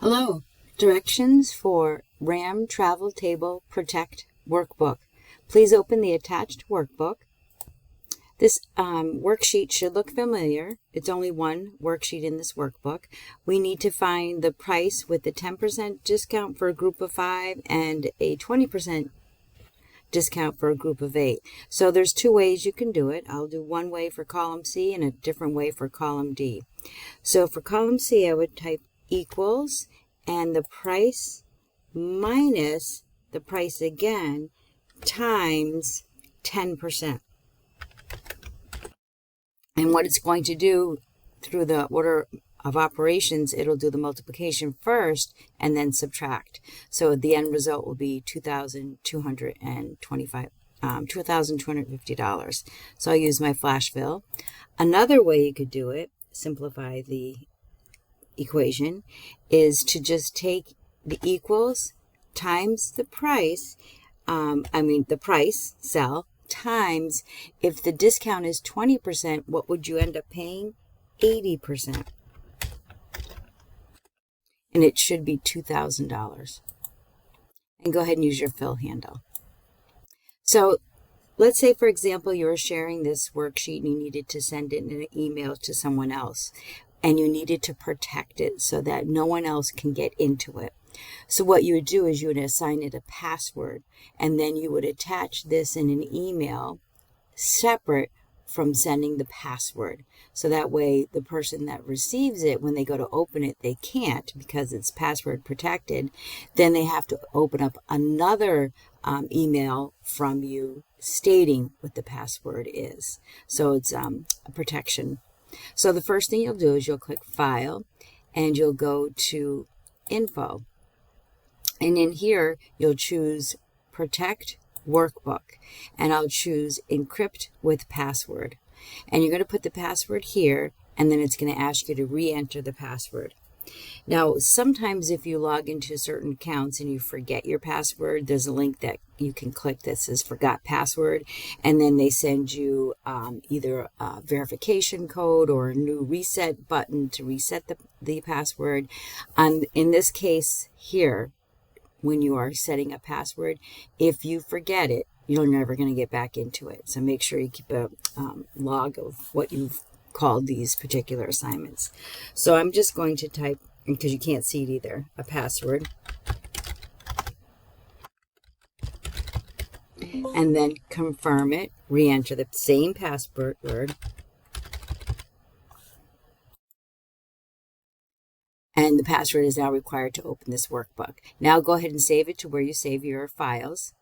Hello, directions for RAM Travel Table Protect Workbook. Please open the attached workbook. This worksheet should look familiar. It's only one worksheet in this workbook. We need to find the price with the 10% discount for a group of 5 and a 20% discount for a group of 8. So there's two ways you can do it. I'll do one way for column C and a different way for column D. So for column C, I would type equals and the price minus the price again times 10%. And what it's going to do through the order of operations, it'll do the multiplication first and then subtract. So the end result will be $2,250. So I'll use my flash fill. Another way you could do it, simplify the equation, is to just take the equals times the price, the price cell, times, if the discount is 20%, what would you end up paying? 80%. And it should be $2,000. And go ahead and use your fill handle. So let's say, for example, you were sharing this worksheet and you needed to send it in an email to someone else, and you needed to protect it so that no one else can get into it. So what you would do is you would assign it a password, and then you would attach this in an email separate from sending the password. So that way the person that receives it, when they go to open it, they can't because it's password protected. Then they have to open up another email from you stating what the password is. So it's a protection. So the first thing you'll do is you'll click File, and you'll go to Info. And in here, you'll choose Protect Workbook. And I'll choose Encrypt with Password. And you're going to put the password here, and then it's going to ask you to re-enter the password. Now, sometimes if you log into certain accounts and you forget your password, there's a link that you can click that says Forgot Password, and then they send you either a verification code or a new reset button to reset the password. In this case here, when you are setting a password, if you forget it, you're never going to get back into it. So make sure you keep a log of what you've called these particular assignments. So I'm just going to type, because you can't see it either, a password. And then confirm it, re-enter the same password. And the password is now required to open this workbook. Now go ahead and save it to where you save your files.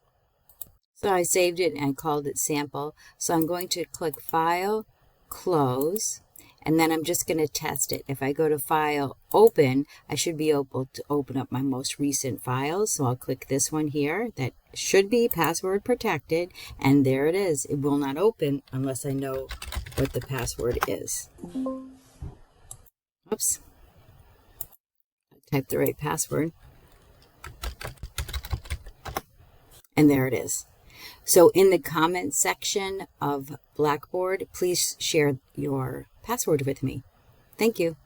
So I saved it and called it sample. So I'm going to click File, Close, and then I'm just going to test it. If I go to File, Open, I should be able to open up my most recent files. So I'll click this one here that should be password protected, and there it is. It will not open unless I know what the password is. Oops. Type the right password. And there it is. So in the comment section of Blackboard, please share your password with me. Thank you.